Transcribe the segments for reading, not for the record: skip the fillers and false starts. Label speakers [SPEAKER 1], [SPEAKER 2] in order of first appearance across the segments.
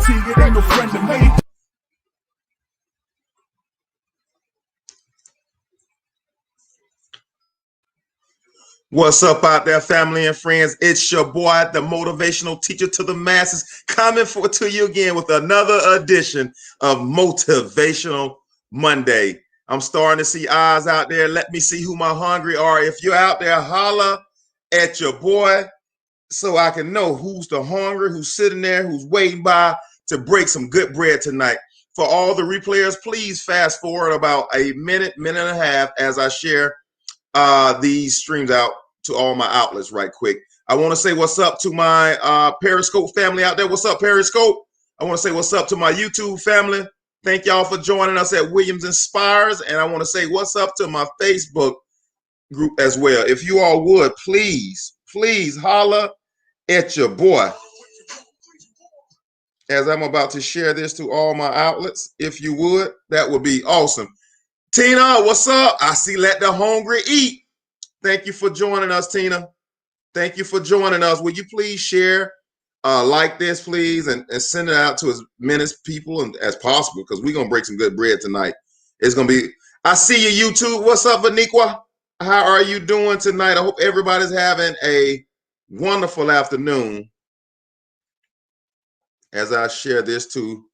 [SPEAKER 1] fatigue, it ain't no friend to me.
[SPEAKER 2] What's up out there, family and friends? It's your boy, the motivational teacher to the masses, coming to you again with another edition of Motivational Monday. I'm starting to see eyes out there. Let me see who my hungry are. If you're out there, holla at your boy so I can know who's the hungry, who's sitting there, who's waiting by to break some good bread tonight. For all the replayers, please fast forward about a minute, minute and a half as I share these streams out to all my outlets right quick. I want to say what's up to my Periscope family out there. What's up, Periscope? I want to say what's up to my YouTube family. Thank y'all for joining us at Williams Inspires. And I want to say what's up to my Facebook group as well. If you all would, please holla at your boy as I'm about to share this to all my outlets. If you would, that would be awesome. Tina, what's up? I see Let the Hungry Eat. Thank you for joining us, Tina. Thank you for joining us. Will you please share, like this, please, and send it out to as many people as possible because we're going to break some good bread tonight. It's going to be, I see you, YouTube. What's up, Vaniqua? How are you doing tonight? I hope everybody's having a wonderful afternoon as I share this to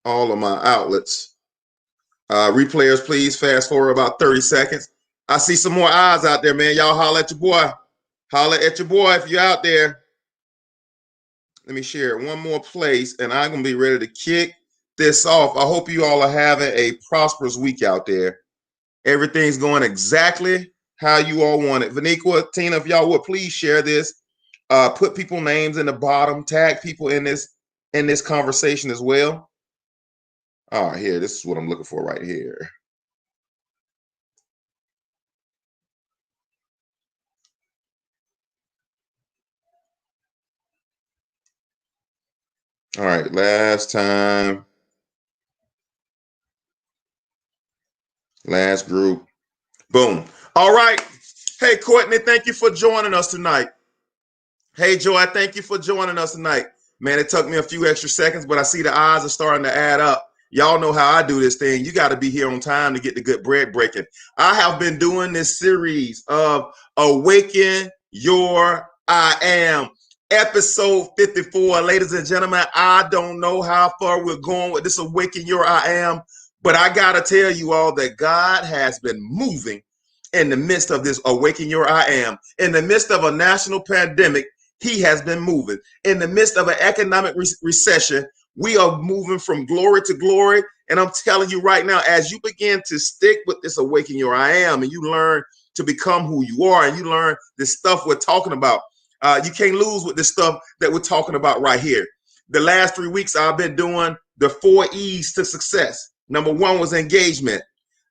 [SPEAKER 2] all of my outlets. Replayers, please fast forward about 30 seconds. I see some more eyes out there, man. Y'all holler at your boy. Holler at your boy if you're out there. Let me share it one more place, and I'm going to be ready to kick this off. I hope you all are having a prosperous week out there. Everything's going exactly how you all want it. Vaniqua, Tina, if y'all would please share this. Put people names in the bottom. Tag people in this conversation as well. All right, here. This is what I'm looking for right here. All right, last time. Last group. Boom. All right. Hey, Courtney, thank you for joining us tonight. Hey, Joy, thank you for joining us tonight. Man, it took me a few extra seconds, but I see the eyes are starting to add up. Y'all know how I do this thing. You got to be here on time to get the good bread breaking. I have been doing this series of Awaken Your I Am. Episode 54, ladies and gentlemen. I don't know how far we're going with this Awaken Your I Am, but I got to tell you all that God has been moving in the midst of this Awaken Your I Am. In the midst of a national pandemic, he has been moving. In the midst of an economic recession, we are moving from glory to glory. And I'm telling you right now, as you begin to stick with this Awaken Your I Am and you learn to become who you are and you learn this stuff we're talking about, you can't lose with this stuff that we're talking about right here. The last 3 weeks, I've been doing the 4 E's to success. Number 1 was engagement.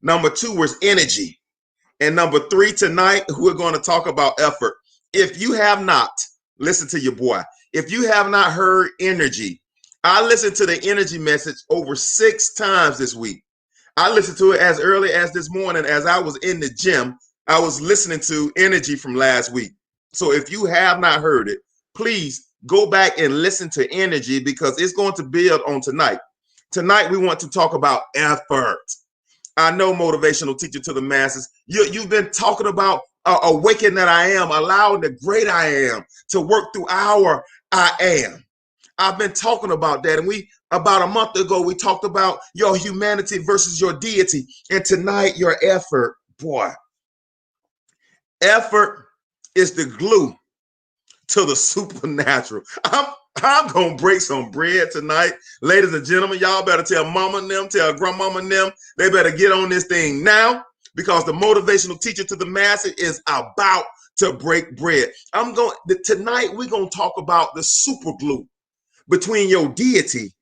[SPEAKER 2] Number 2 was energy. And number 3 tonight, we're going to talk about effort. If you have not, listen to your boy. If you have not heard energy, I listened to the energy message over 6 times this week. I listened to it as early as this morning as I was in the gym. I was listening to energy from last week. So if you have not heard it, please go back and listen to energy because it's going to build on tonight. Tonight, we want to talk about effort. I know, motivational teacher to the masses, you've been talking about awaken that I am, allowing the great I am to work through our I am. I've been talking about that. And about a month ago, we talked about your humanity versus your deity. And tonight, your effort, boy. Effort is the glue to the supernatural. I'm going to break some bread tonight. Ladies and gentlemen, y'all better tell mama and them, tell grandmama and them, they better get on this thing now because the motivational teacher to the masses is about to break bread. Tonight, we're going to talk about the super glue between your deity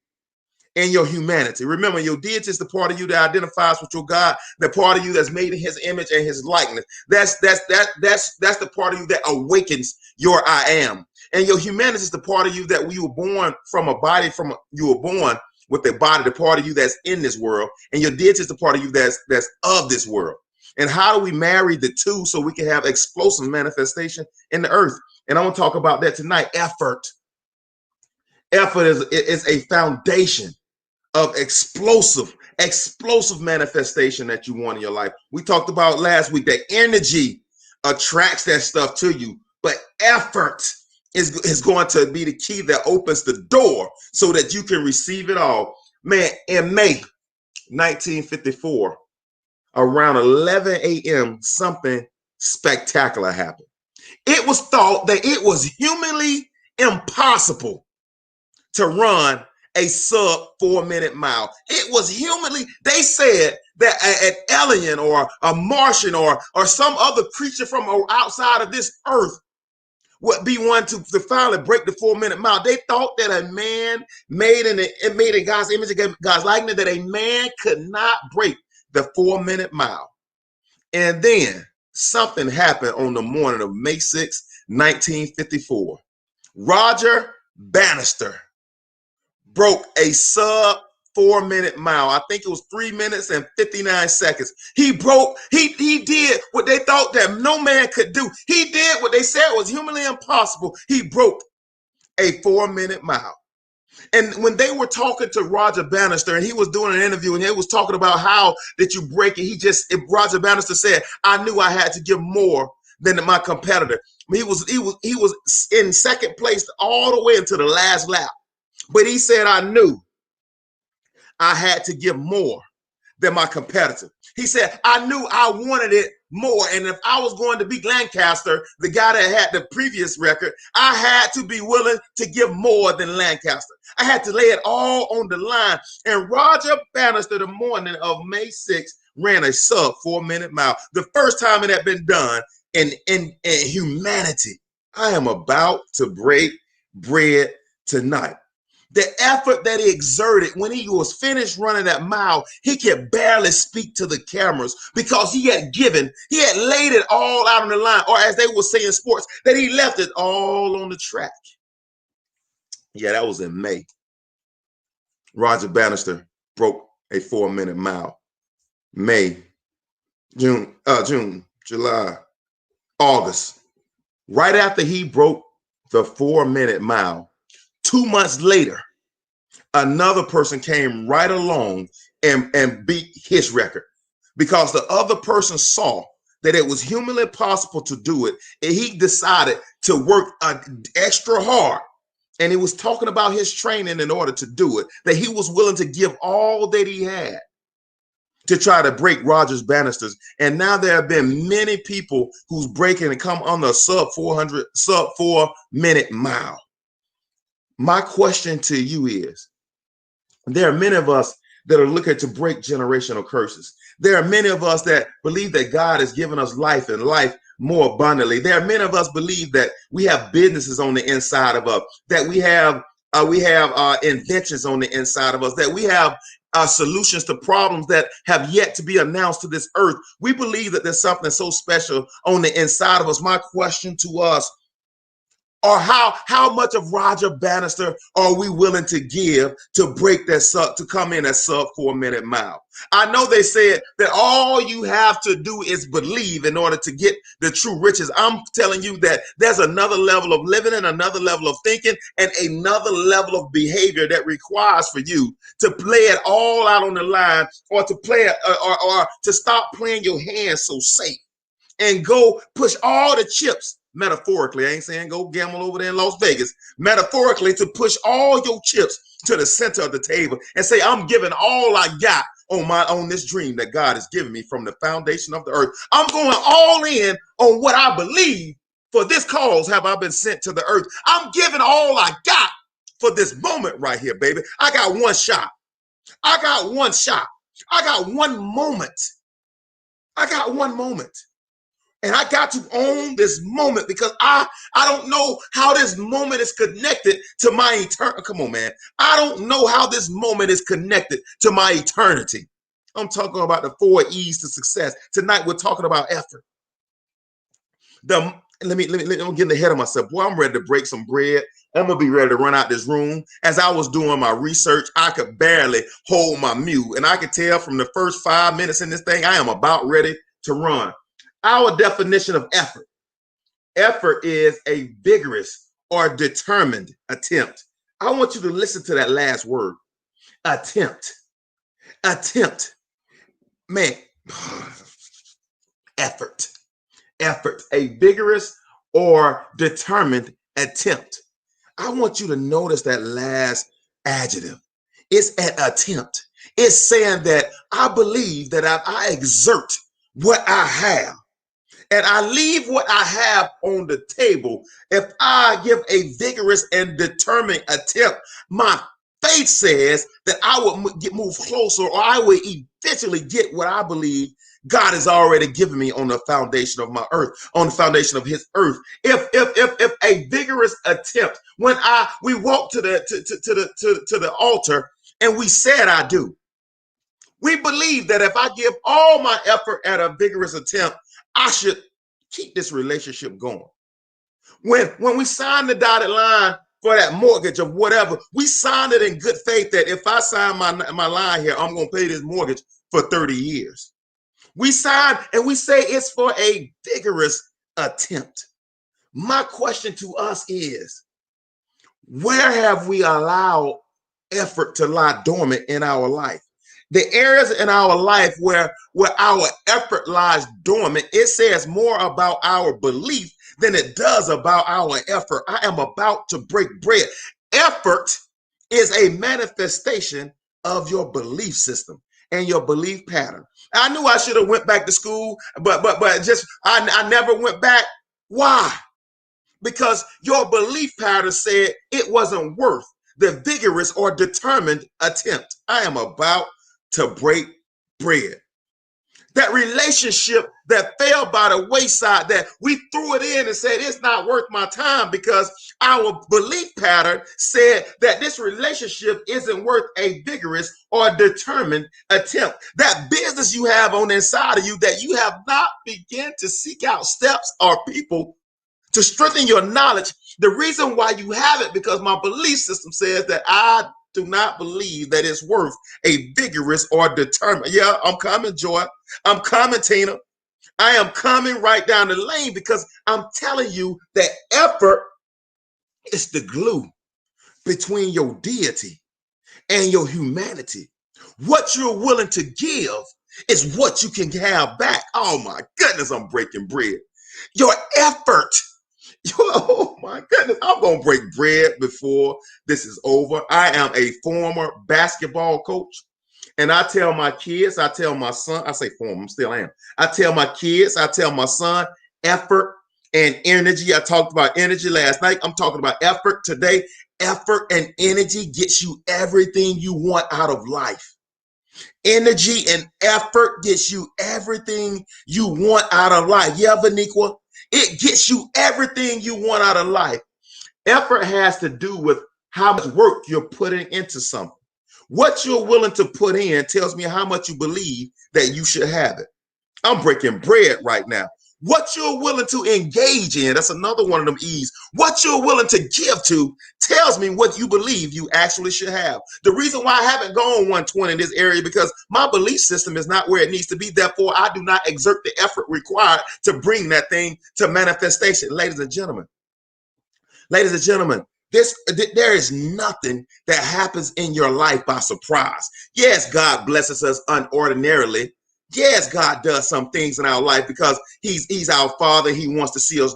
[SPEAKER 2] and your humanity. Remember, your deity is the part of you that identifies with your God, the part of you that's made in his image and his likeness. That's the part of you that awakens your I am. And your humanity is the part of you that you were born from a body, you were born with a body, the part of you that's in this world. And your deity is the part of you that's of this world. And how do we marry the two so we can have explosive manifestation in the earth? And I want to talk about that tonight, effort. Effort is a foundation of explosive manifestation that you want in your life. We talked about last week that energy attracts that stuff to you, but effort is going to be the key that opens the door so that you can receive it all. Man, in May 1954, around 11 a.m., something spectacular happened. It was thought that it was humanly impossible to run a sub 4-minute mile. It was humanly, they said that an alien or a Martian or some other creature from outside of this earth would be one to finally break the 4-minute mile. They thought that a man made in God's image, God's likeness, that a man could not break the 4-minute mile. And then something happened on the morning of May 6, 1954. Roger Bannister broke a sub 4-minute mile. I think it was 3 minutes and 59 seconds. He did what they thought that no man could do. He did what they said was humanly impossible. He broke a 4-minute mile. And when they were talking to Roger Bannister and he was doing an interview and he was talking about how did you break it, Roger Bannister said, I knew I had to give more than my competitor. He was in second place all the way into the last lap. But he said, I knew I had to give more than my competitor. He said, I knew I wanted it more. And if I was going to beat Lancaster, the guy that had the previous record, I had to be willing to give more than Lancaster. I had to lay it all on the line. And Roger Bannister, the morning of May 6th, ran a sub 4-minute mile. The first time it had been done in humanity. I am about to break bread tonight. The effort that he exerted when he was finished running that mile, he could barely speak to the cameras because he had laid it all out on the line, or as they would say in sports, that he left it all on the track. Yeah, that was in May. Roger Bannister broke a 4-minute mile. May, June, July, August. Right after he broke the 4-minute mile, 2 months later, another person came right along and beat his record because the other person saw that it was humanly possible to do it. And he decided to work extra hard. And he was talking about his training in order to do it, that he was willing to give all that he had to try to break Roger Bannister's. And now there have been many people who's breaking and come on the sub 4-minute mile. My question to you is, there are many of us that are looking to break generational curses. There are many of us that believe that God has given us life and life more abundantly. There are many of us believe that we have businesses on the inside of us, that we have inventions on the inside of us, that we have solutions to problems that have yet to be announced to this earth. We believe that there's something so special on the inside of us. My question to us, or how much of Roger Bannister are we willing to give to break that sub, to come in at sub 4-minute mile? I know they said that all you have to do is believe in order to get the true riches. I'm telling you that there's another level of living and another level of thinking and another level of behavior that requires for you to play it all out on the line, or to play it or to stop playing your hands so safe and go push all the chips. Metaphorically, I ain't saying go gamble over there in Las Vegas. Metaphorically, to push all your chips to the center of the table and say, I'm giving all I got on this dream that God has given me from the foundation of the earth. I'm going all in on what I believe. For this cause have I been sent to the earth. I'm giving all I got for this moment right here, baby. I got one shot. I got one shot. I got one moment. I got one moment. And I got to own this moment because I don't know how this moment is connected to my eternity. Come on, man. I don't know how this moment is connected to my eternity. I'm talking about the 4 E's to success. Tonight, we're talking about effort. Let me get ahead of myself. Boy, I'm ready to break some bread. I'm going to be ready to run out this room. As I was doing my research, I could barely hold my mule. And I could tell from the first 5 minutes in this thing, I am about ready to run. Our definition of effort. Effort is a vigorous or determined attempt I want you to listen to that last word, attempt. Attempt. Man, effort. Effort. A vigorous or determined attempt. I want you to notice that last adjective. It's an attempt. It's saying that I believe that I exert what I have and I leave what I have on the table. If I give a vigorous and determined attempt, my faith says that I will move closer, or I will eventually get what I believe God has already given me on the foundation of my earth, on the foundation of His earth. If a vigorous attempt, when we walk to the altar and we said I do, we believe that if I give all my effort at a vigorous attempt, I should keep this relationship going. When we signed the dotted line for that mortgage of whatever, we signed it in good faith that if I sign my line here, I'm going to pay this mortgage for 30 years. We sign and we say it's for a vigorous attempt. My question to us is, where have we allowed effort to lie dormant in our life? The areas in our life where our effort lies dormant, it says more about our belief than it does about our effort. I am about to break bread. Effort is a manifestation of your belief system and your belief pattern. I knew I should have went back to school, but just I never went back. Why? Because your belief pattern said it wasn't worth the vigorous or determined attempt. I am about to break bread. That relationship that fell by the wayside, that we threw it in and said it's not worth my time because our belief pattern said that this relationship isn't worth a vigorous or determined attempt. That business you have on the inside of you that you have not begun to seek out steps or people to strengthen your knowledge. The reason why you have it, because my belief system says that I do not believe that it's worth a vigorous or determined. Yeah, I'm coming, Joy. I'm coming, Tina. I am coming right down the lane because I'm telling you that effort is the glue between your deity and your humanity. What you're willing to give is what you can have back. Oh my goodness, I'm breaking bread. Your effort. Oh my goodness, I'm going to break bread before this is over. I am a former basketball coach. And I tell my kids, I tell my son, I say former, I still am. I tell my kids, I tell my son, effort and energy. I talked about energy last night. I'm talking about effort today. Effort and energy gets you everything you want out of life. Energy and effort gets you everything you want out of life. Yeah, Vaniqua? It gets you everything you want out of life. Effort has to do with how much work you're putting into something. What you're willing to put in tells me how much you believe that you should have it. I'm breaking bread right now. What you're willing to engage in, that's another one of them E's. What you're willing to give to tells me what you believe you actually should have. The reason why I haven't gone 120 in this area because my belief system is not where it needs to be. Therefore, I do not exert the effort required to bring that thing to manifestation. Ladies and gentlemen, there is nothing that happens in your life by surprise. Yes, God blesses us unordinarily. Yes, God does some things in our life because He's our Father. He wants to see us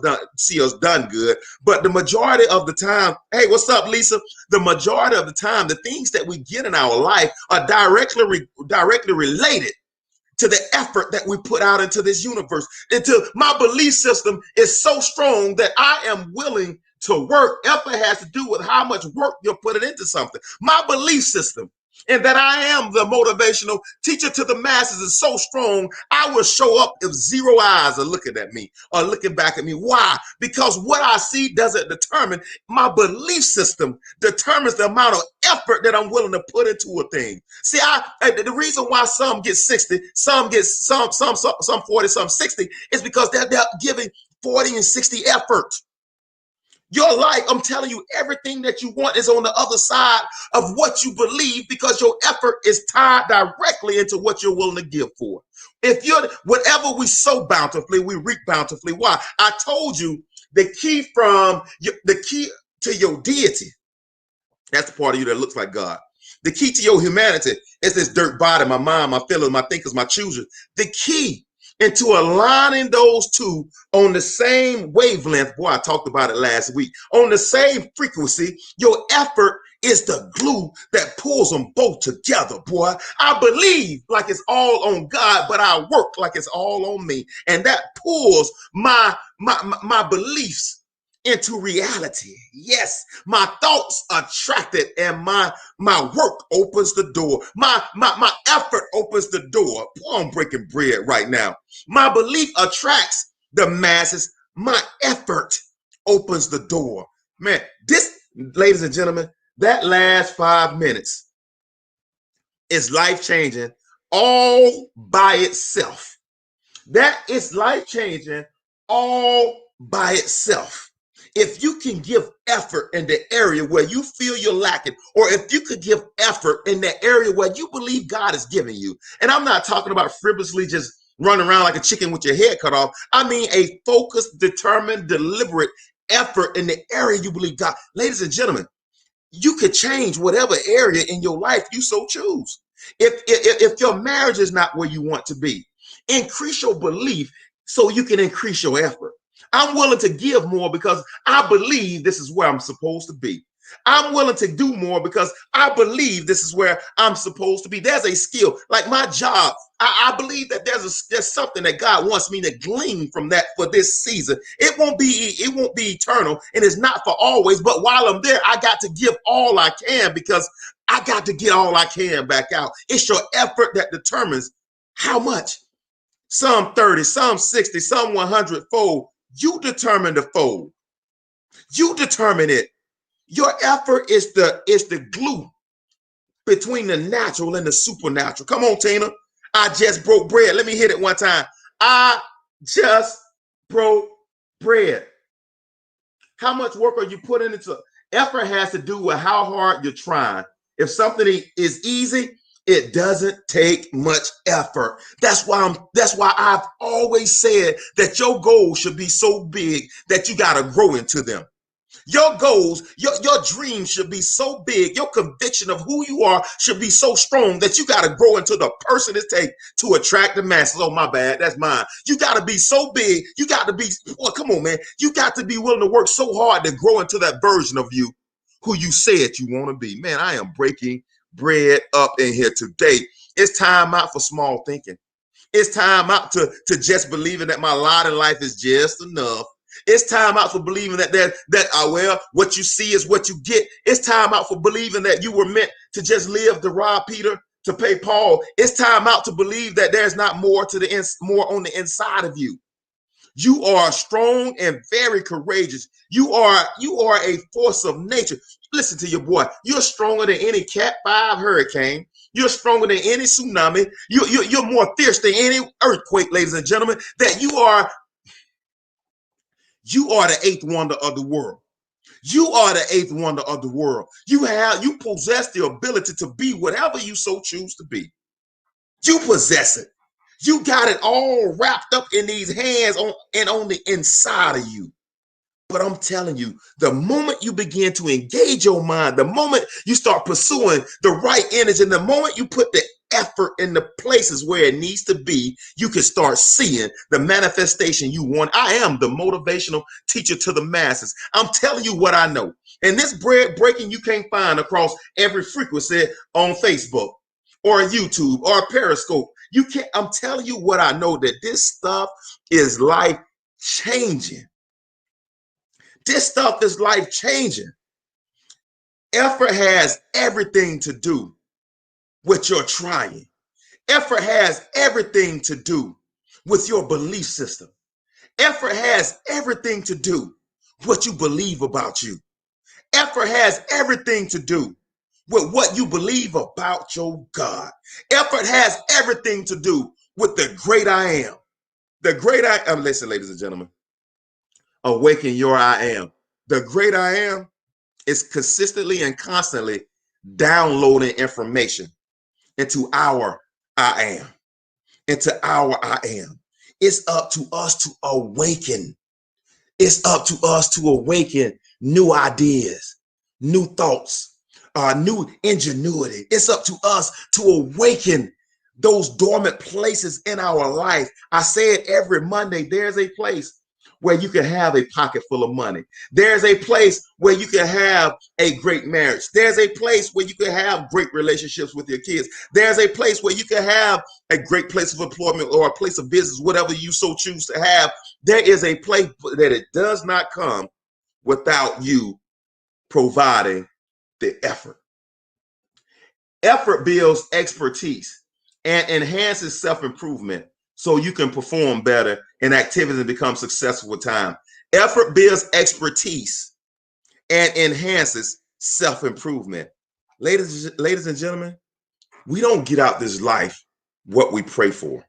[SPEAKER 2] done good. But the majority of the time, hey, what's up, Lisa? The majority of the time, the things that we get in our life are directly related to the effort that we put out into this universe. Into my belief system is so strong that I am willing to work. Effort has to do with how much work you're putting into something. My belief system and that I am the motivational teacher to the masses is so strong, I will show up if zero eyes are looking at me or looking back at me. Why? Because what I see doesn't determine. My belief system determines the amount of effort that I'm willing to put into a thing. See, the reason why some get 60, some get some 40, some 60 is because they're giving 40 and 60 effort. Your life, I'm telling you, everything that you want is on the other side of what you believe because your effort is tied directly into what you're willing to give for. If you're, whatever we sow bountifully, we reap bountifully. Why? I told you the key to your deity That's the part of you that looks like God. The key to your humanity is this dirt body, my mind, my feelings, my thinkers, my choosers. The key into aligning those two on the same wavelength. Boy, I talked about it last week. On the same frequency, your effort is the glue that pulls them both together, boy. I believe like it's all on God, but I work like it's all on me. And that pulls my beliefs into reality. Yes, my thoughts attracted, and my work opens the door. My effort opens the door. Boy, I'm breaking bread right now. My belief attracts the masses. My effort opens the door. Man, this, ladies and gentlemen, that last 5 minutes is life-changing all by itself. That is life-changing all by itself. If you can give effort in the area where you feel you're lacking, or if you could give effort in the area where you believe God is giving you, and I'm not talking about frivolously just running around like a chicken with your head cut off. I mean a focused, determined, deliberate effort in the area you believe God. Ladies and gentlemen, you could change whatever area in your life you so choose. If your marriage is not where you want to be, increase your belief so you can increase your effort. I'm willing to give more because I believe this is where I'm supposed to be. I'm willing to do more because I believe this is where I'm supposed to be. There's a skill, like my job. I believe that there's something that God wants me to glean from that for this season. It won't be eternal, and it's not for always. But while I'm there, I got to give all I can because I got to get all I can back out. It's your effort that determines how much. Some 30, some 60, some 100 fold. You determine the fold. You determine it. Your effort is the glue between the natural and the supernatural. Come on, Tina. I just broke bread. Let me hit it one time. I just broke bread. How much work are you putting into? Effort has to do with how hard you're trying. If something is easy, it doesn't take much effort. That's why I've always said that your goals should be so big that you got to grow into them. Your goals, your dreams should be so big. Your conviction of who you are should be so strong that you got to grow into the person it takes to attract the masses. Oh, my bad. That's mine. You got to be so big. You got to be, well, come on, man. You got to be willing to work so hard to grow into that version of you who you said you want to be. Man, I am breaking bread up in here today. It's time out for small thinking. It's time out to just believing that my lot in life is just enough. It's time out for believing that what you see is what you get. It's time out for believing that you were meant to just live to rob Peter, to pay Paul. It's time out to believe that there's not more more on the inside of you. You are strong and very courageous. You are a force of nature. Listen to your boy. You're stronger than any Cat 5 hurricane. You're stronger than any tsunami. You're more fierce than any earthquake, ladies and gentlemen. That you are the eighth wonder of the world. You are the eighth wonder of the world. You possess the ability to be whatever you so choose to be. You possess it. You got it all wrapped up in these hands on the inside of you. But I'm telling you, the moment you begin to engage your mind, the moment you start pursuing the right energy, and the moment you put the effort in the places where it needs to be, you can start seeing the manifestation you want. I am the motivational teacher to the masses. I'm telling you what I know. And this bread breaking you can't find across every frequency on Facebook or YouTube or Periscope. You can't. I'm telling you what I know, that this stuff is life changing. This stuff is life changing. Effort has everything to do with your trying. Effort has everything to do with your belief system. Effort has everything to do with what you believe about you. Effort has everything to do with what you believe about your God. Effort has everything to do with the great I am. The great I am. Listen, ladies and gentlemen, awaken your I am. The great I am is consistently and constantly downloading information into our I am. Into our I am. It's up to us to awaken. It's up to us to awaken new ideas, new thoughts, new ingenuity. It's up to us to awaken those dormant places in our life. I say it every Monday. There's a place where you can have a pocket full of money. There's a place where you can have a great marriage. There's a place where you can have great relationships with your kids. There's a place where you can have a great place of employment or a place of business, whatever you so choose to have. There is a place that it does not come without you providing the effort. Effort builds expertise and enhances self-improvement so you can perform better in activities and become successful with time. Effort builds expertise and enhances self-improvement. Ladies and gentlemen, we don't get out this life what we pray for.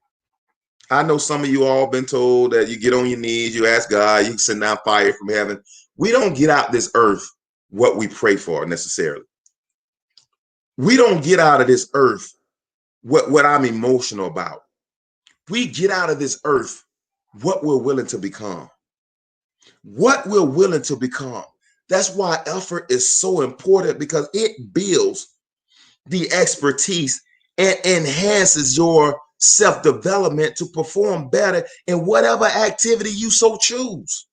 [SPEAKER 2] I know some of you all been told that you get on your knees, you ask God, you can send down fire from heaven. We don't get out this earth what we pray for necessarily. We don't get out of this earth what I'm emotional about. We get out of this earth what we're willing to become. What we're willing to become. That's why effort is so important, because it builds the expertise and enhances your self-development to perform better in whatever activity you so choose.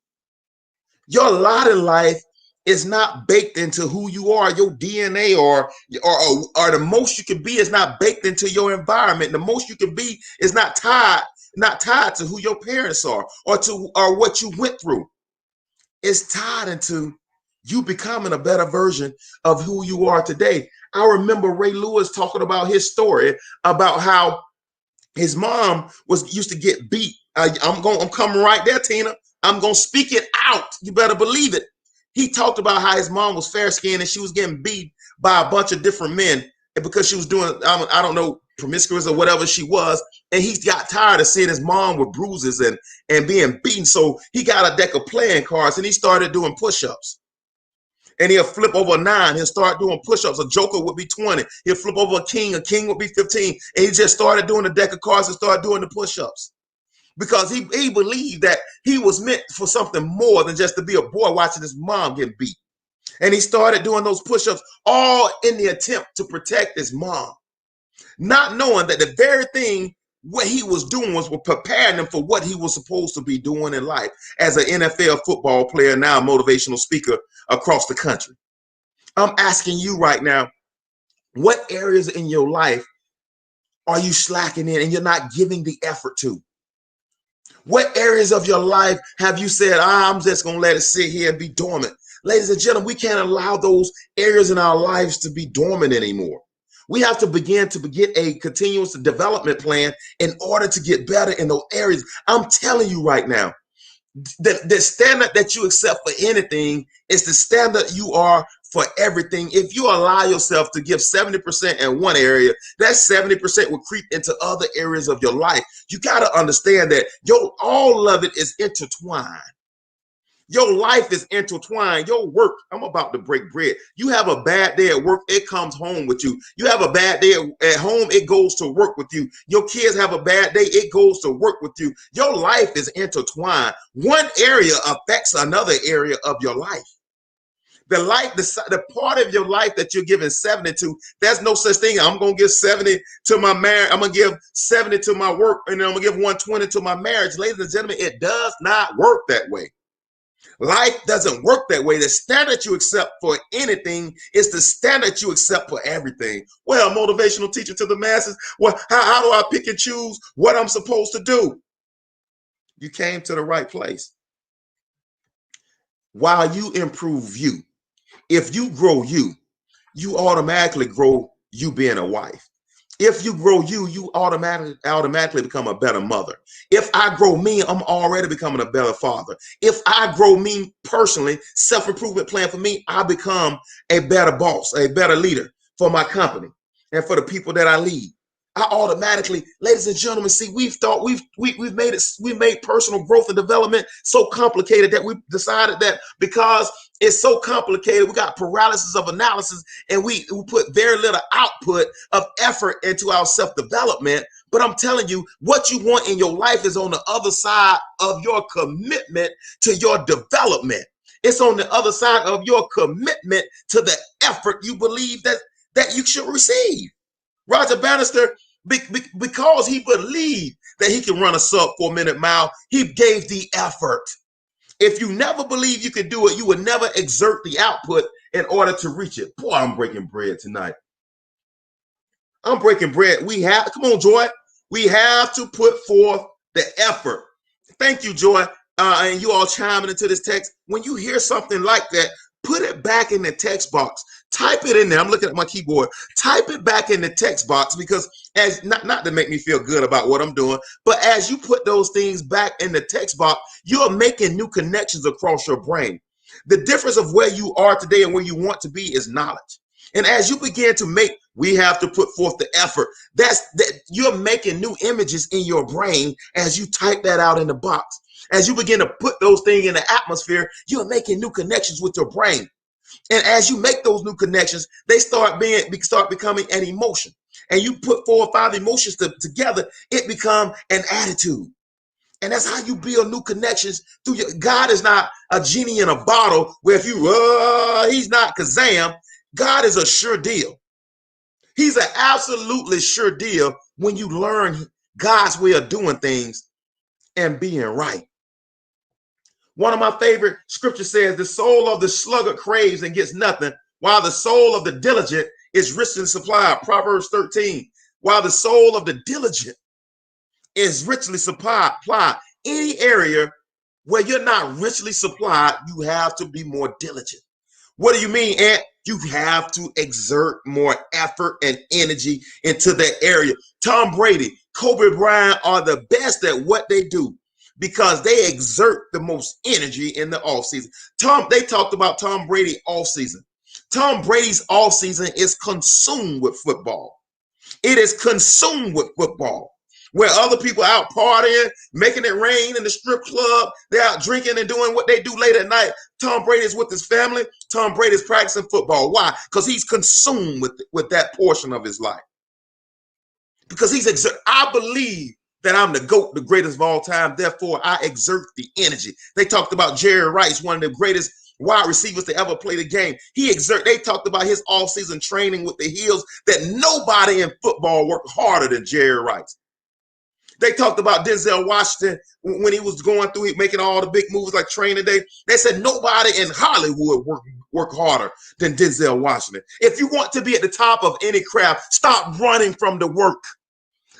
[SPEAKER 2] Your lot in life is not baked into who you are. Your DNA or the most you can be is not baked into your environment. The most you can be is not tied to who your parents are or what you went through. It's tied into you becoming a better version of who you are today. I remember Ray Lewis talking about his story about how his mom used to get beat. I'm coming right there, Tina. I'm gonna speak it out. You better believe it. He talked about how his mom was fair-skinned and she was getting beat by a bunch of different men because she was doing, I don't know, promiscuous or whatever she was. And he got tired of seeing his mom with bruises and being beaten. So he got a deck of playing cards and he started doing push-ups. And he'll flip over a 9. He'll start doing push-ups. A joker would be 20. He'll flip over a king would be 15. And he just started doing the deck of cards and started doing the push-ups. Because he believed that he was meant for something more than just to be a boy watching his mom get beat. And he started doing those push-ups all in the attempt to protect his mom, not knowing that the very thing what he was doing was preparing him for what he was supposed to be doing in life as an NFL football player, now a motivational speaker across the country. I'm asking you right now, what areas in your life are you slacking in and you're not giving the effort to? What areas of your life have you said, I'm just going to let it sit here and be dormant? Ladies and gentlemen, we can't allow those areas in our lives to be dormant anymore. We have to begin to get a continuous development plan in order to get better in those areas. I'm telling you right now, the standard that you accept for anything is the standard you are for everything. If you allow yourself to give 70% in one area, that 70% will creep into other areas of your life. You got to understand that all of it is intertwined. Your life is intertwined. Your work, I'm about to break bread. You have a bad day at work, it comes home with you. You have a bad day at home, it goes to work with you. Your kids have a bad day, it goes to work with you. Your life is intertwined. One area affects another area of your life. The part of your life that you're giving 70 to, there's no such thing. I'm going to give 70 to my marriage. I'm going to give 70 to my work, and then I'm going to give 120 to my marriage. Ladies and gentlemen, it does not work that way. Life doesn't work that way. The standard you accept for anything is the standard you accept for everything. Well, motivational teacher to the masses. Well, how do I pick and choose what I'm supposed to do? You came to the right place. While you improve you, if you grow you automatically grow you being a wife. If you grow you automatically become a better mother. If I grow me, I'm already becoming a better father. If I grow me personally, self-improvement plan for me, I become a better boss, a better leader for my company and for the people that I lead. I automatically, ladies and gentlemen, see, we've made personal growth and development so complicated that we decided that because it's so complicated, we got paralysis of analysis, and we put very little output of effort into our self-development. But I'm telling you, what you want in your life is on the other side of your commitment to your development. It's on the other side of your commitment to the effort you believe that you should receive. Roger Bannister, because he believed that he can run a sub 4-minute mile, he gave the effort. If you never believe you can do it, you would never exert the output in order to reach it. Boy, I'm breaking bread tonight. I'm breaking bread. Come on, Joy. We have to put forth the effort. Thank you, Joy. And you all chiming into this text. When you hear something like that, put it back in the text box. Type it in there. I'm looking at my keyboard. Type it back in the text box, because as not to make me feel good about what I'm doing, but as you put those things back in the text box, you're making new connections across your brain. The difference of where you are today and where you want to be is knowledge. And as you begin to we have to put forth the effort. You're making new images in your brain as you type that out in the box. As you begin to put those things in the atmosphere, you're making new connections with your brain. And as you make those new connections, they start becoming an emotion. And you put 4 or 5 emotions together, it becomes an attitude. And that's how you build new connections through God is not a genie in a bottle where if he's not Kazam. God is a sure deal. He's an absolutely sure deal when you learn God's way of doing things and being right. One of my favorite scriptures says, the soul of the sluggard craves and gets nothing, while the soul of the diligent is richly supplied. Proverbs 13. While the soul of the diligent is richly supplied. Any area where you're not richly supplied, you have to be more diligent. What do you mean, Ant? You have to exert more effort and energy into that area. Tom Brady, Kobe Bryant are the best at what they do because they exert the most energy in the offseason. They talked about Tom Brady offseason. Tom Brady's offseason is consumed with football. It is consumed with football. Where other people out partying, making it rain in the strip club, they're out drinking and doing what they do late at night. Tom Brady is with his family. Tom Brady is practicing football. Why? Because he's consumed with that portion of his life. Because I believe that I'm the GOAT, the greatest of all time. Therefore, I exert the energy. They talked about Jerry Rice, one of the greatest wide receivers to ever play the game. They talked about his offseason training with the heels that nobody in football worked harder than Jerry Rice. They talked about Denzel Washington when he was going through making all the big moves like Training Day. They said nobody in Hollywood work harder than Denzel Washington. If you want to be at the top of any craft, stop running from the work.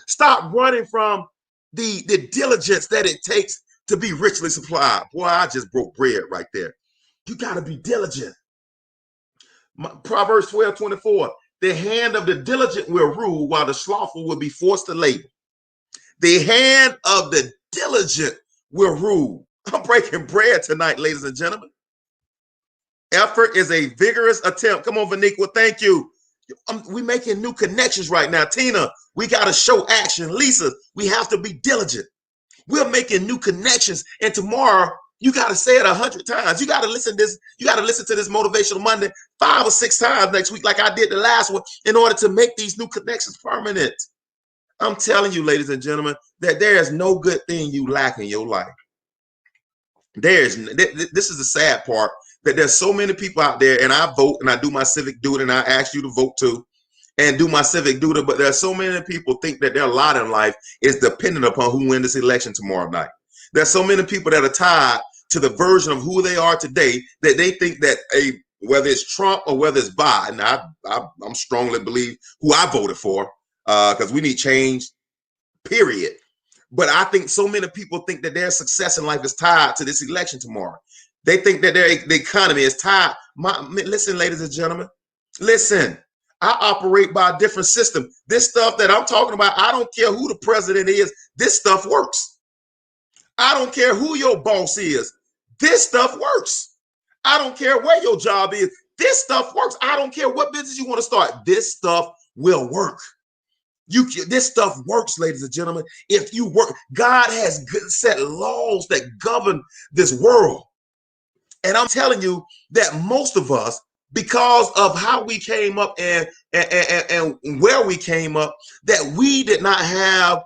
[SPEAKER 2] Stop running from the diligence that it takes to be richly supplied. Boy, I just broke bread right there. You got to be diligent. Proverbs 12:24. The hand of the diligent will rule, while the slothful will be forced to labor. The hand of the diligent will rule. I'm breaking bread tonight, ladies and gentlemen. Effort is a vigorous attempt. Come on, Vaniqua, thank you. We're making new connections right now. Tina, we got to show action. Lisa, we have to be diligent. We're making new connections. And tomorrow, you got to say it 100 times. You got to listen to this. You got to listen to this Motivational Monday 5 or 6 times next week, like I did the last one, in order to make these new connections permanent. I'm telling you, ladies and gentlemen, that there is no good thing you lack in your life. This is the sad part, that there's so many people out there, and I vote and I do my civic duty, and I ask you to vote too and do my civic duty, but there's so many people think that their lot in life is dependent upon who wins this election tomorrow night. There's so many people that are tied to the version of who they are today that they think that whether it's Trump or whether it's Biden, I'm strongly believe who I voted for, because we need change, period. But I think so many people think that their success in life is tied to this election tomorrow. They think that the economy is tied. Listen, ladies and gentlemen, listen. I operate by a different system. This stuff that I'm talking about, I don't care who the president is. This stuff works. I don't care who your boss is. This stuff works. I don't care where your job is. This stuff works. I don't care what business you want to start. This stuff will work. This stuff works, ladies and gentlemen. If you work, God has set laws that govern this world. And I'm telling you that most of us, because of how we came up and where we came up, that we did not have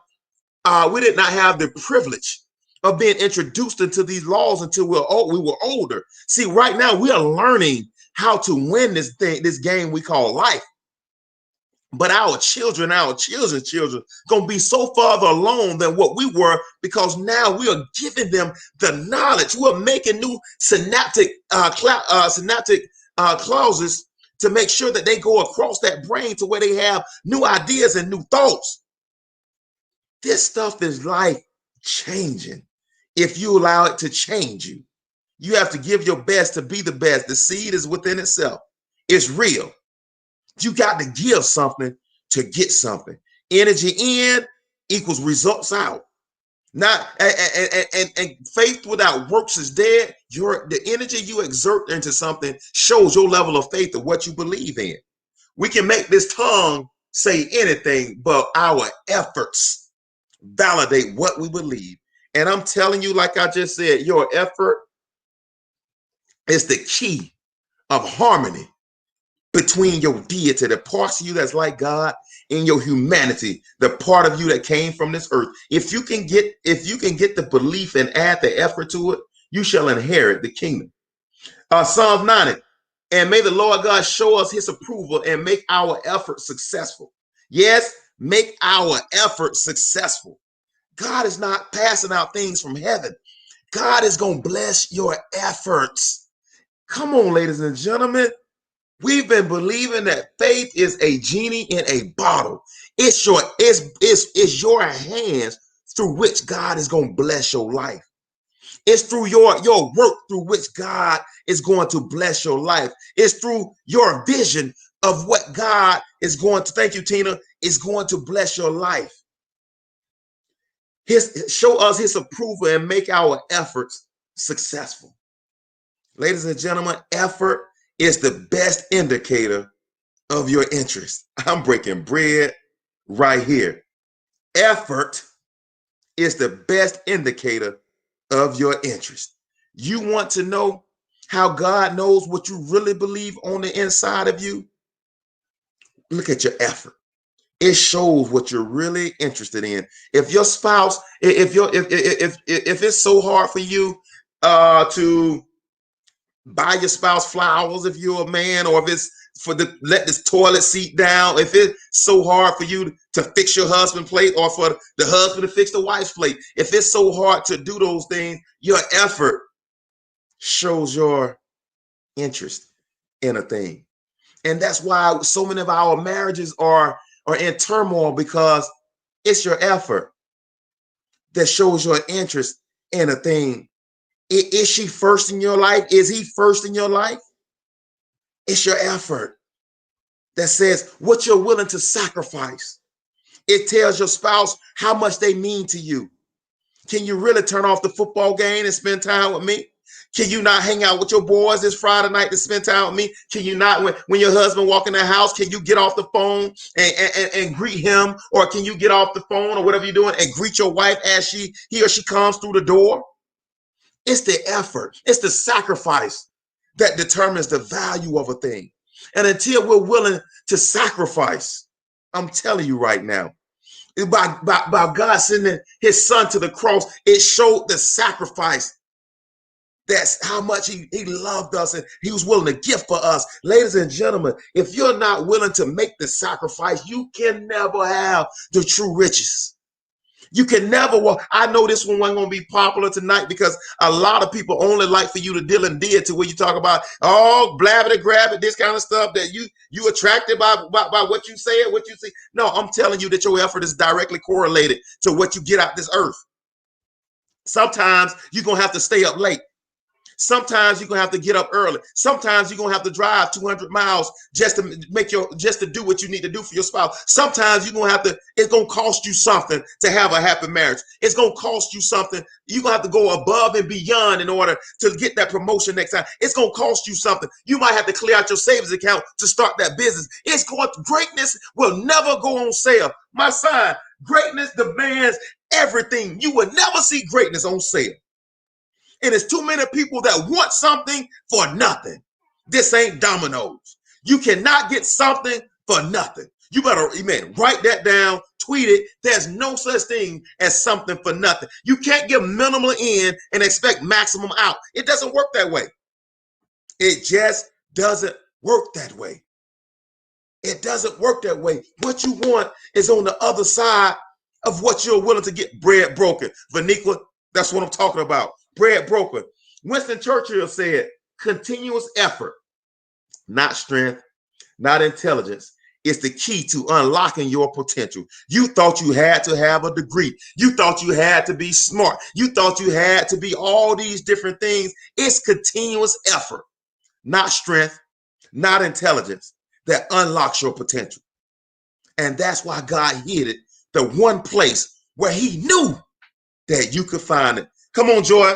[SPEAKER 2] the privilege of being introduced into these laws until we were older. See, right now we are learning how to win this game we call life. But our children's children, gonna be so farther along than what we were, because now we are giving them the knowledge. We're making new synaptic clauses to make sure that they go across that brain to where they have new ideas and new thoughts. This stuff is life changing if you allow it to change you. You have to give your best to be the best. The seed is within itself. It's real. You got to give something to get something. Energy in equals results out. Not and faith without works is dead. The energy you exert into something shows your level of faith of what you believe in. We can make this tongue say anything, but our efforts validate what we believe. And I'm telling you, like I just said, your effort is the key of harmony between your deity, the parts of you that's like God, and your humanity, the part of you that came from this earth. If you can get the belief and add the effort to it, you shall inherit the kingdom. Psalms 90. And may the Lord God show us his approval and make our effort successful. Yes, make our effort successful. God is not passing out things from heaven. God is going to bless your efforts. Come on, ladies and gentlemen. We've been believing that faith is a genie in a bottle. It's your hands through which God is going to bless your life. It's through your work through which God is going to bless your life. It's through your vision of what God is going to, thank you, Tina, is going to bless your life. Show us his approval and make our efforts successful. Ladies and gentlemen, effort is the best indicator of your interest. I'm breaking bread right here. Effort is the best indicator of your interest. You want to know how God knows what you really believe on the inside of you? Look at your effort. It shows what you're really interested in. If your spouse, if it's so hard for you to buy your spouse flowers if you're a man, or if it's let this toilet seat down, if it's so hard for you to fix your husband's plate, or for the husband to fix the wife's plate, if it's so hard to do those things, your effort shows your interest in a thing. And that's why so many of our marriages are in turmoil, because it's your effort that shows your interest in a thing. Is she first in your life? Is he first in your life? It's your effort that says what you're willing to sacrifice. It tells your spouse how much they mean to you. Can you really turn off the football game and spend time with me? Can you not hang out with your boys this Friday night to spend time with me? Can you not, when your husband walk in the house, can you get off the phone and greet him? Or can you get off the phone or whatever you're doing and greet your wife as he or she comes through the door? It's the effort. It's the sacrifice that determines the value of a thing. And until we're willing to sacrifice, I'm telling you right now, by God sending his son to the cross, it showed the sacrifice. That's how much he loved us, and he was willing to give for us. Ladies and gentlemen, if you're not willing to make the sacrifice, you can never have the true riches. You can never walk. I know this one wasn't going to be popular tonight, because a lot of people only like for you to deal and deal to where you talk about, oh, blab it, grab it, this kind of stuff, that you attracted by what you say and what you see. No, I'm telling you that your effort is directly correlated to what you get out this earth. Sometimes you're going to have to stay up late. Sometimes you're gonna have to get up early. Sometimes you're gonna have to drive 200 miles just to do what you need to do for your spouse. Sometimes you're gonna have to, it's gonna cost you something to have a happy marriage. It's gonna cost you something. You're gonna have to go above and beyond in order to get that promotion next time. It's gonna cost you something. You might have to clear out your savings account to start that business. Greatness will never go on sale. My son, greatness demands everything. You will never see greatness on sale. And it's too many people that want something for nothing. This ain't Domino's. You cannot get something for nothing. You better, amen, write that down, tweeted, there's no such thing as something for nothing. You can't give minimal in and expect maximum out. It doesn't work that way. It just doesn't work that way. It doesn't work that way. What you want is on the other side of what you're willing to get bread broken. Vaniqua, that's what I'm talking about. Bread broken. Winston Churchill said, continuous effort, not strength, not intelligence, is the key to unlocking your potential. You thought you had to have a degree. You thought you had to be smart. You thought you had to be all these different things. It's continuous effort, not strength, not intelligence, that unlocks your potential. And that's why God hid it, the one place where he knew that you could find it. Come on, Joy.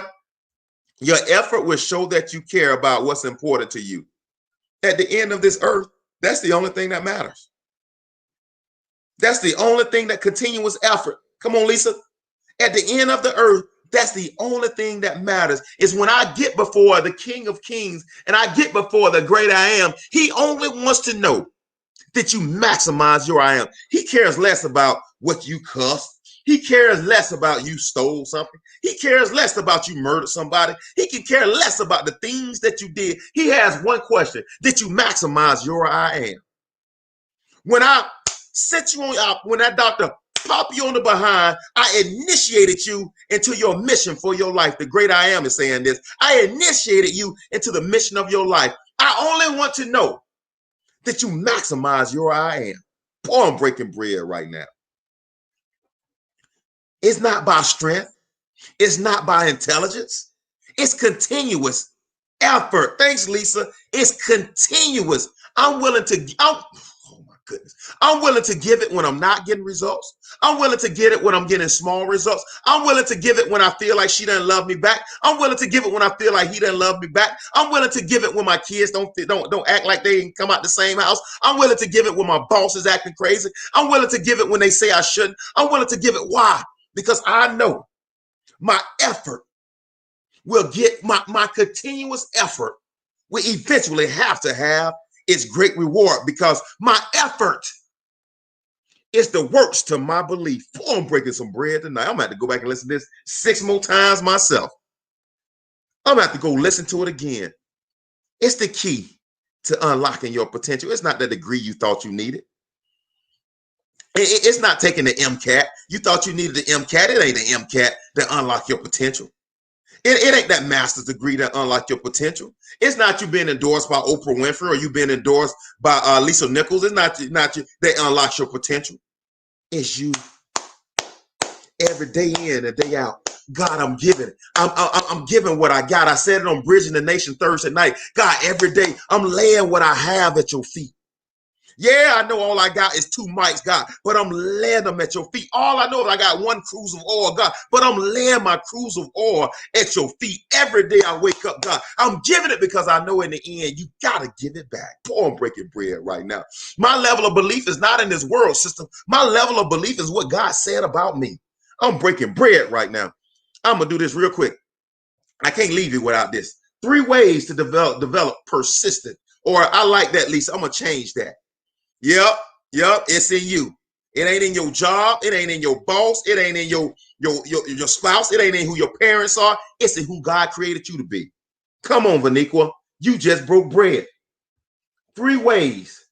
[SPEAKER 2] Your effort will show that you care about what's important to you. At the end of this earth, that's the only thing that matters. That's the only thing, that continuous effort. Come on, Lisa. At the end of the earth, that's the only thing that matters, is when I get before the King of Kings and I get before the great I am. He only wants to know that you maximize your I am. He cares less about what you cussed. He cares less about you stole something. He cares less about you murdered somebody. He can care less about the things that you did. He has one question: did you maximize your I am? When I set you on, when that doctor pop you on the behind, I initiated you into your mission for your life. The great I am is saying this. I initiated you into the mission of your life. I only want to know that you maximize your I am. Boy, I'm breaking bread right now. It's not by strength. It's not by intelligence. It's continuous effort. Thanks, Lisa. It's continuous. I'm willing to give it when I'm not getting results. I'm willing to get it when I'm getting small results. I'm willing to give it when I feel like she doesn't love me back. I'm willing to give it when I feel like he doesn't love me back. I'm willing to give it when my kids don't act like they can come out the same house. I'm willing to give it when my boss is acting crazy. I'm willing to give it when they say I shouldn't. I'm willing to give it. Why? Because I know my effort will get my continuous effort will eventually have to have its great reward, because my effort is the works to my belief. Boy, I'm breaking some bread tonight. I'm going to have to go back and listen to this 6 more times myself. I'm going to have to go listen to it again. It's the key to unlocking your potential. It's not the degree you thought you needed. It's not taking the MCAT. You thought you needed the MCAT. It ain't the MCAT that unlock your potential. It ain't that master's degree that unlock your potential. It's not you being endorsed by Oprah Winfrey or you being endorsed by Lisa Nichols. It's not you that unlocks your potential. It's you every day in and day out. God, I'm giving. I'm giving what I got. I said it on Bridging the Nation Thursday night. God, every day I'm laying what I have at your feet. Yeah, I know all I got is 2 mics, God, but I'm laying them at your feet. All I know is I got 1 cruise of oil, God, but I'm laying my cruise of oil at your feet. Every day I wake up, God, I'm giving it because I know in the end, you got to give it back. Boy, I'm breaking bread right now. My level of belief is not in this world system. My level of belief is what God said about me. I'm breaking bread right now. I'm going to do this real quick. I can't leave you without this. 3 ways to develop persistent, or I like that, Lisa. I'm going to change that. Yep, it's in you. It ain't in your job. It ain't in your boss. It ain't in your spouse. It ain't in who your parents are. It's in who God created you to be. Come on, Vaniqua. You just broke bread. 3 ways.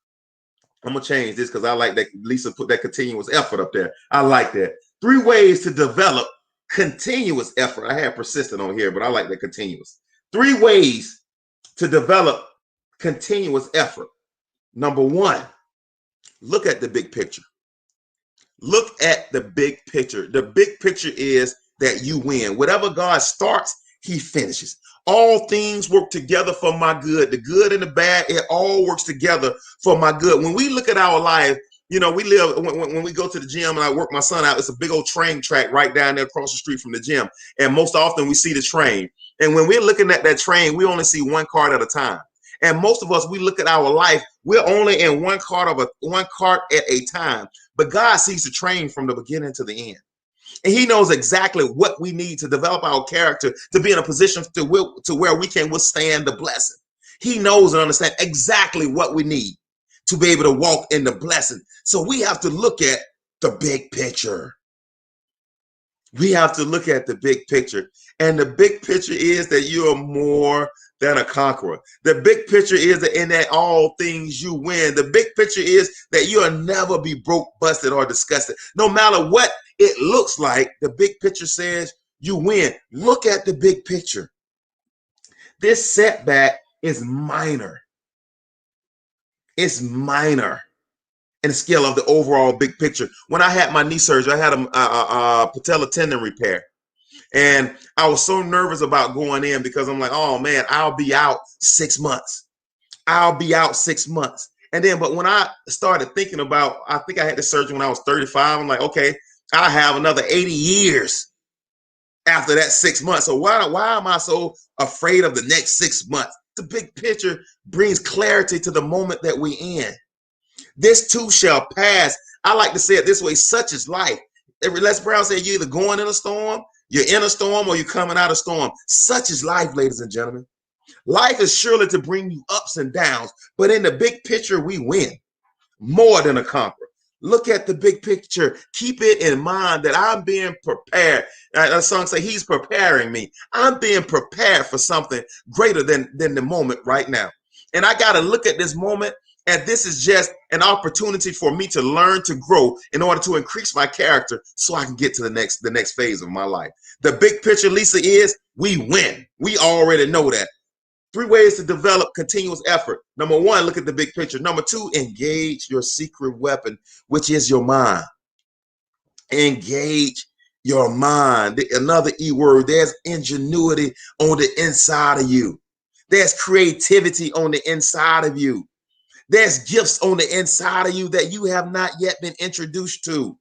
[SPEAKER 2] I'm going to change this because I like that Lisa put that continuous effort up there. I like that. 3 ways to develop continuous effort. I have persistent on here, but I like that continuous. 3 ways to develop continuous effort. Number 1. Look at the big picture. Look at the big picture. The big picture is that you win. Whatever God starts, he finishes. All things work together for my good. The good and the bad, it all works together for my good. When we look at our life, you know, we live, when we go to the gym and I work my son out, it's a big old train track right down there across the street from the gym. And most often we see the train. And when we're looking at that train, we only see 1 cart at a time. And most of us, we look at our life, we're only in 1 cart at a time. But God sees the train from the beginning to the end. And he knows exactly what we need to develop our character to be in a position to where we can withstand the blessing. He knows and understands exactly what we need to be able to walk in the blessing. So we have to look at the big picture. We have to look at the big picture. And the big picture is that you are more than a conqueror. The big picture is that in that all things you win. The big picture is that you'll never be broke, busted, or disgusted. No matter what it looks like, the big picture says you win. Look at the big picture. This setback is minor. It's minor in the scale of the overall big picture. When I had my knee surgery, I had a patella tendon repair. And I was so nervous about going in because I'm like, oh man, I'll be out 6 months. I'll be out 6 months. And then, but when I started thinking about, I think I had the surgery when I was 35. I'm like, okay, I have another 80 years after that 6 months. So why am I so afraid of the next 6 months? The big picture brings clarity to the moment that we're in. This too shall pass. I like to say it this way, such is life. Les Brown said, you're either going in a storm, you're in a storm, or you're coming out of a storm. Such is life, ladies and gentlemen. Life is surely to bring you ups and downs, but in the big picture, we win more than a conqueror. Look at the big picture. Keep it in mind that I'm being prepared. A song say he's preparing me. I'm being prepared for something greater than the moment right now. And I got to look at this moment, and this is just an opportunity for me to learn, to grow in order to increase my character so I can get to the next phase of my life. The big picture, Lisa, is we win. We already know that. 3 ways to develop continuous effort. Number 1, look at the big picture. Number 2, engage your secret weapon, which is your mind. Engage your mind. Another E word, there's ingenuity on the inside of you. There's creativity on the inside of you. There's gifts on the inside of you that you have not yet been introduced to.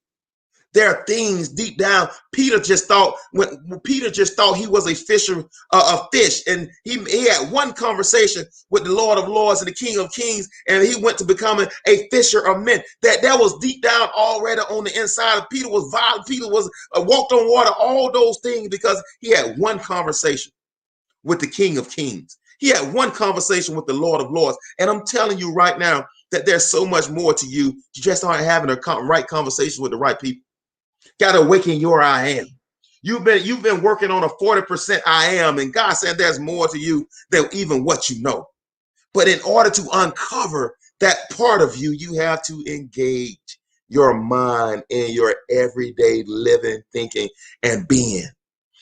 [SPEAKER 2] There are things deep down. Peter just thought he was a fisher, a fish, and he had one conversation with the Lord of Lords and the King of Kings, and he went to becoming a fisher of men. That was deep down already on the inside of Peter. Was violent. Peter was walked on water. All those things because he had one conversation with the King of Kings. He had one conversation with the Lord of Lords, and I'm telling you right now that there's so much more to you. You just aren't having a right conversation with the right people. Got to awaken your I am. You've been working on a 40% I am, and God said there's more to you than even what you know. But in order to uncover that part of you, you have to engage your mind in your everyday living, thinking, and being.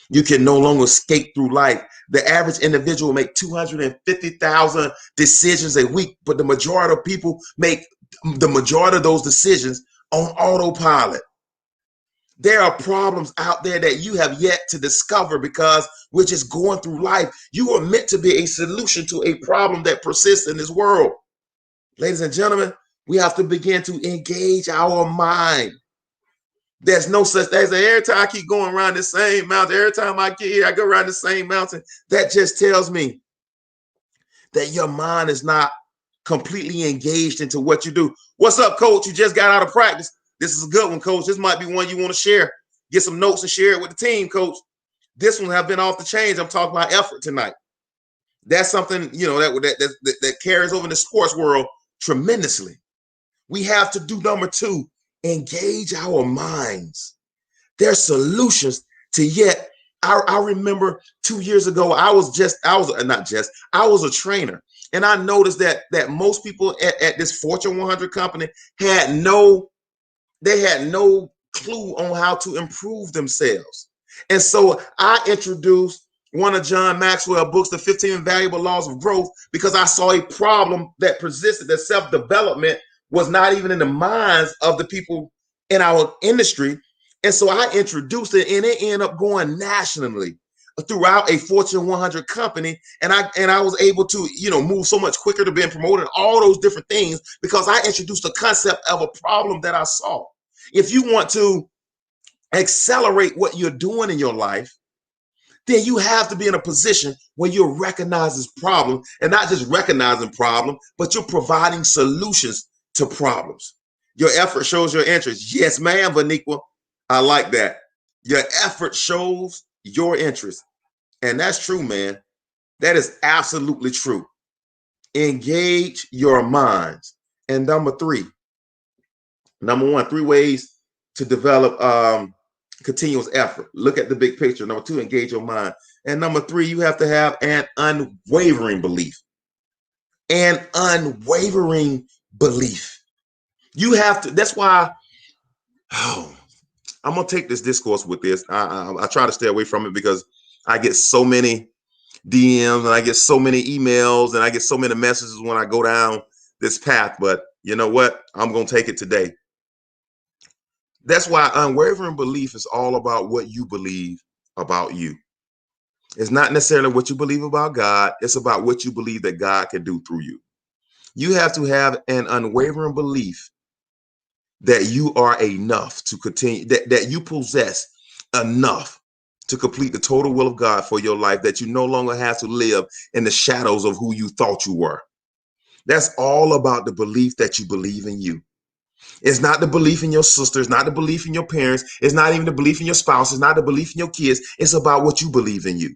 [SPEAKER 2] You can no longer skate through life. The average individual make 250,000 decisions a week, but the majority of people make the majority of those decisions on autopilot. There are problems out there that you have yet to discover because we're just going through life. You are meant to be a solution to a problem that persists in this world. Ladies and gentlemen, we have to begin to engage our mind. There's no such thing as every time I keep going around the same mountain, every time I get here, I go around the same mountain. That just tells me that your mind is not completely engaged into what you do. What's up, coach? You just got out of practice. This is a good one, coach. This might be one you want to share. Get some notes and share it with the team, coach. This one have been off the chains. I'm talking about effort tonight. That's something, that carries over in the sports world tremendously. We have to do number 2, engage our minds. There's solutions to yet. I remember 2 years ago, I was a trainer. And I noticed that most people at this Fortune 100 company had no clue on how to improve themselves. And so I introduced one of John Maxwell's books, The 15 Invaluable Laws of Growth, because I saw a problem that persisted, that self-development was not even in the minds of the people in our industry. And so I introduced it, and it ended up going nationally throughout a Fortune 100 company. And I was able to, move so much quicker to being promoted, all those different things, because I introduced the concept of a problem that I saw. If you want to accelerate what you're doing in your life, then you have to be in a position where you're recognizing problems, and not just recognizing problems, but you're providing solutions to problems. Your effort shows your interest. Yes, ma'am, Vaniqua. I like that. Your effort shows your interest. And that's true, man. That is absolutely true. Engage your minds. And number 1, 3 ways to develop continuous effort. Look at the big picture. Number 2, engage your mind. And number 3, you have to have an unwavering belief. An unwavering belief. You have to. That's why. Oh, I'm gonna take this discourse with this. I try to stay away from it because I get so many DMs and I get so many emails and I get so many messages when I go down this path. But you know what? I'm gonna take it today. That's why unwavering belief is all about what you believe about you. It's not necessarily what you believe about God. It's about what you believe that God can do through you. You have to have an unwavering belief that you are enough to continue, that you possess enough to complete the total will of God for your life, that you no longer have to live in the shadows of who you thought you were. That's all about the belief that you believe in you. It's not the belief in your sisters, not the belief in your parents. It's not even the belief in your spouse. It's not the belief in your kids. It's about what you believe in you.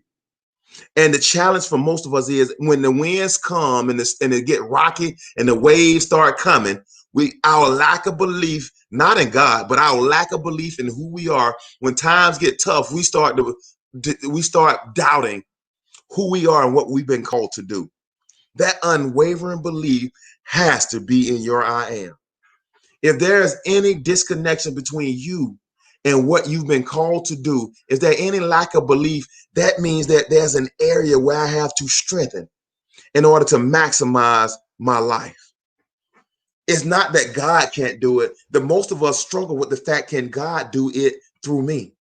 [SPEAKER 2] And the challenge for most of us is when the winds come and it get rocky and the waves start coming, our lack of belief, not in God, but our lack of belief in who we are, when times get tough, we start doubting who we are and what we've been called to do. That unwavering belief has to be in your I am. If there's any disconnection between you and what you've been called to do, is there any lack of belief? That means that there's an area where I have to strengthen in order to maximize my life. It's not that God can't do it. Most of us struggle with the fact, can God do it through me?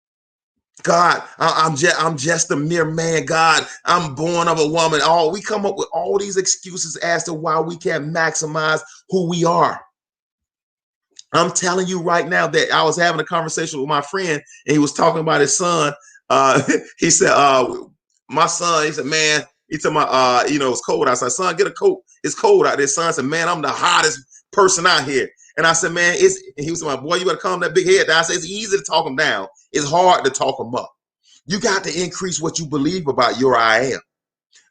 [SPEAKER 2] God, I'm just a mere man. God, I'm born of a woman. We come up with all these excuses as to why we can't maximize who we are. I'm telling you right now that I was having a conversation with my friend and he was talking about his son. He said, my son, he said, man, he told my, it's cold outside. Son, get a coat. It's cold out there. Son said, man, I'm the hottest person out here. And I said, man, he was my boy, you got to calm that big head down. I said, it's easy to talk him down. It's hard to talk him up. You got to increase what you believe about your I am.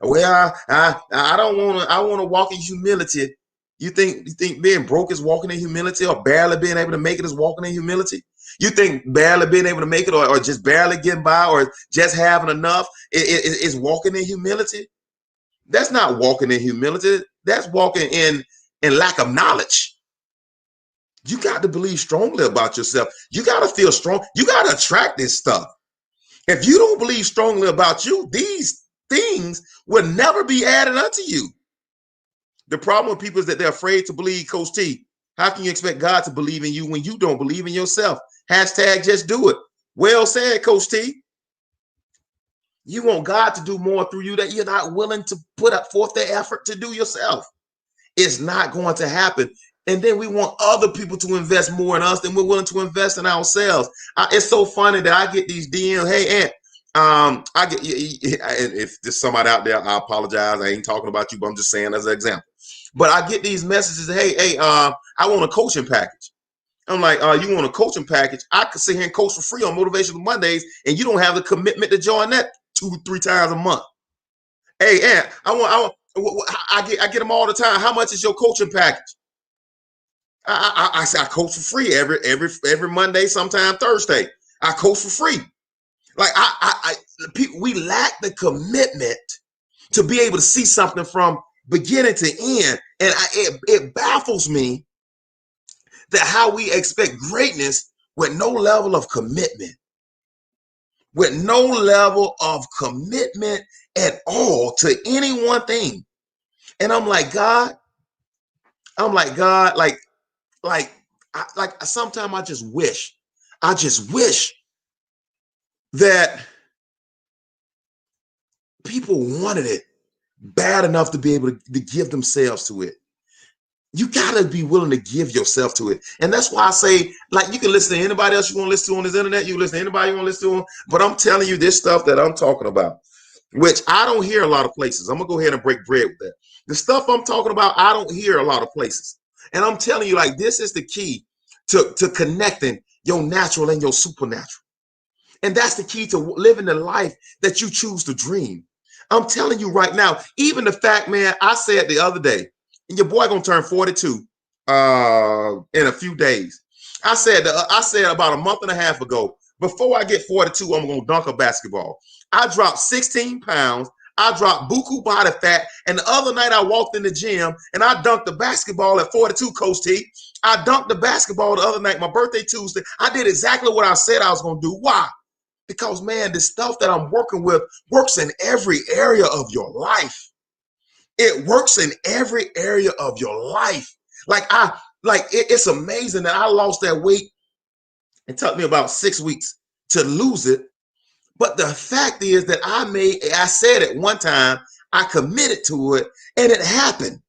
[SPEAKER 2] Well, I don't want to, I want to walk in humility. You think being broke is walking in humility, or barely being able to make it is walking in humility? You think barely being able to make it, or just barely getting by, or just having enough is walking in humility? That's not walking in humility. That's walking in lack of knowledge. You got to believe strongly about yourself. You got to feel strong. You got to attract this stuff. If you don't believe strongly about you, these things will never be added unto you. The problem with people is that they're afraid to believe. Coach T, how can you expect God to believe in you when you don't believe in yourself? Hashtag just do it. Well said, Coach T. You want God to do more through you that you're not willing to put up forth the effort to do yourself. It's not going to happen. And then we want other people to invest more in us than we're willing to invest in ourselves. It's so funny that I get these DMs. Hey, Aunt, I get, if there's somebody out there, I apologize. I ain't talking about you, but I'm just saying as an example. But I get these messages. Hey, I want a coaching package. I'm like, you want a coaching package? I could sit here and coach for free on Motivational Mondays, and you don't have the commitment to join that 2-3 times a month. Hey, Aunt, I get them all the time. How much is your coaching package? I coach for free every Monday, sometime Thursday. I coach for free. Like people, we lack the commitment to be able to see something from beginning to end, and it baffles me that how we expect greatness with no level of commitment, at all to any one thing. And I'm like, God, sometimes I just wish that people wanted it bad enough to be able to give themselves to it. You got to be willing to give yourself to it. And that's why I say, like, you can listen to anybody else you want to listen to on this internet. You can listen to anybody you want to listen to. But I'm telling you this stuff that I'm talking about, which I don't hear a lot of places. I'm going to go ahead and break bread with that. The stuff I'm talking about, I don't hear a lot of places. And I'm telling you, like, this is the key to connecting your natural and your supernatural. And that's the key to living the life that you choose to dream. I'm telling you right now, even the fact, man, I said the other day, and your boy gonna turn 42 in a few days. I said about a month and a half ago, before I get 42, I'm going to dunk a basketball. I dropped 16 pounds. I dropped buku body fat. And the other night I walked in the gym and I dunked the basketball at 42, Coach T. I dunked the basketball the other night, my birthday Tuesday. I did exactly what I said I was going to do. Why? Because, man, the stuff that I'm working with works in every area of your life. It works in every area of your life. It's amazing that I lost that weight. It took me about 6 weeks to lose it. But the fact is that I said it one time, I committed to it, and it happened.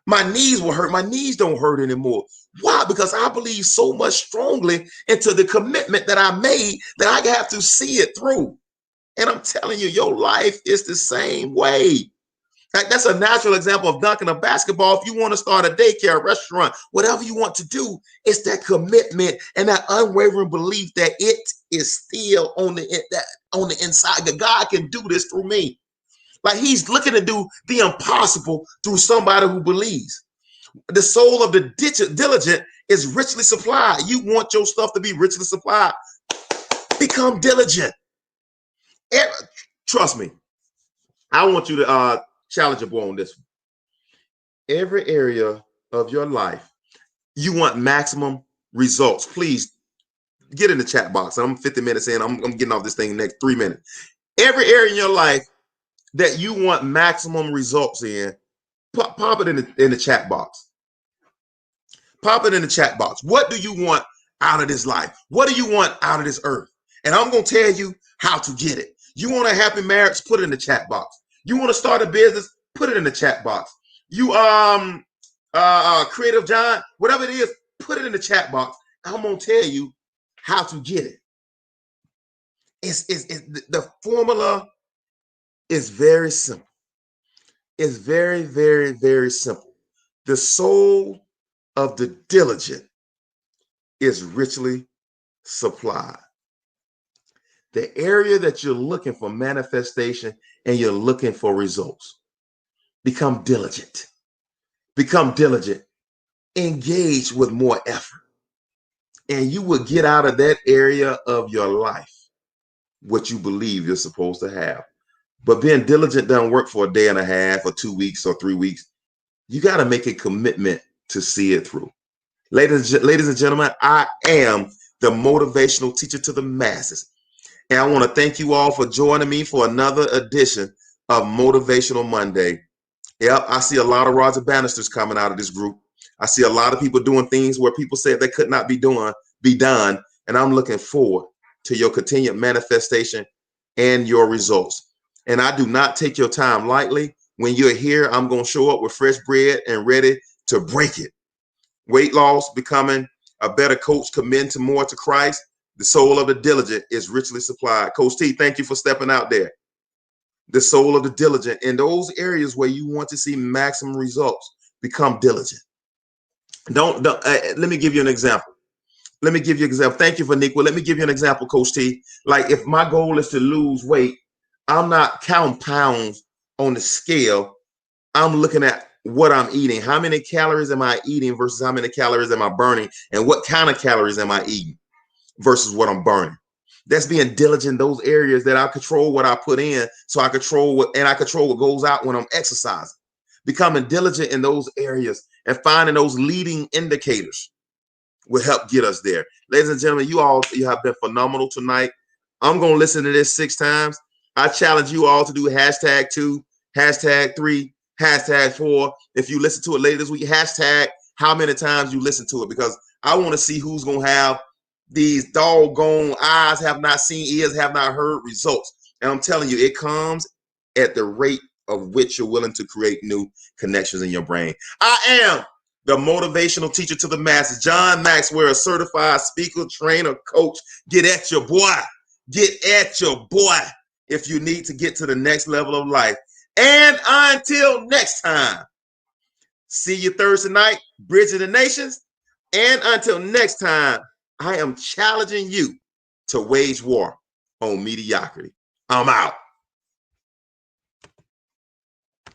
[SPEAKER 2] My knees were hurt. My knees don't hurt anymore. Why? Because I believe so much strongly into the commitment that I made that I have to see it through. And I'm telling you, your life is the same way. Like, that's a natural example of dunking a basketball. If you want to start a daycare, restaurant, whatever you want to do, it's that commitment and that unwavering belief that it is still on the inside. That God can do this through me. Like, he's looking to do the impossible through somebody who believes. The soul of the diligent is richly supplied. You want your stuff to be richly supplied. Become diligent. Trust me. I want you to challenge your boy on this one. Every area of your life, you want maximum results. Please get in the chat box. I'm 50 minutes in. I'm getting off this thing in the next 3 minutes. Every area in your life that you want maximum results in, pop it in the chat box. Pop it in the chat box. What do you want out of this life? What do you want out of this earth? And I'm going to tell you how to get it. You want a happy marriage? Put it in the chat box. You want to start a business? Put it in the chat box. You creative John, whatever it is, put it in the chat box. I'm going to tell you how to get it. The formula is very simple. It's very, very, very simple. The soul of the diligent is richly supplied. The area that you're looking for manifestation and you're looking for results, become diligent. Become diligent. Engage with more effort. And you will get out of that area of your life what you believe you're supposed to have. But being diligent doesn't work for a day and a half or 2 weeks or 3 weeks. You got to make a commitment to see it through. Ladies and gentlemen, I am the motivational teacher to the masses. And I want to thank you all for joining me for another edition of Motivational Monday. Yep, I see a lot of Roger Bannisters coming out of this group. I see a lot of people doing things where people said they could not be done. And I'm looking forward to your continued manifestation and your results. And I do not take your time lightly. When you're here, I'm going to show up with fresh bread and ready to break it. Weight loss, becoming a better coach, committing more to Christ. The soul of the diligent is richly supplied. Coach T, thank you for stepping out there. The soul of the diligent, in those areas where you want to see maximum results, become diligent. Let me give you an example. Thank you, Vaniqua. Let me give you an example, Coach T. Like, if my goal is to lose weight, I'm not counting pounds on the scale. I'm looking at what I'm eating. How many calories am I eating versus how many calories am I burning? And what kind of calories am I eating versus what I'm burning? That's being diligent in those areas that I control what I put in, so I control what goes out when I'm exercising. Becoming diligent in those areas and finding those leading indicators will help get us there. Ladies and gentlemen, you have been phenomenal tonight. I'm going to listen to this 6 times. I challenge you all to do #2, #3, #4. If you listen to it later this week, hashtag how many times you listen to it, because I want to see who's going to have these doggone eyes have not seen, ears have not heard results. And I'm telling you, it comes at the rate of which you're willing to create new connections in your brain. I am the motivational teacher to the masses, John Maxwell, a certified speaker, trainer, coach. Get at your boy. Get at your boy if you need to get to the next level of life. And until next time, see you Thursday night, Bridge of the Nations. And until next time, I am challenging you to wage war on mediocrity. I'm out.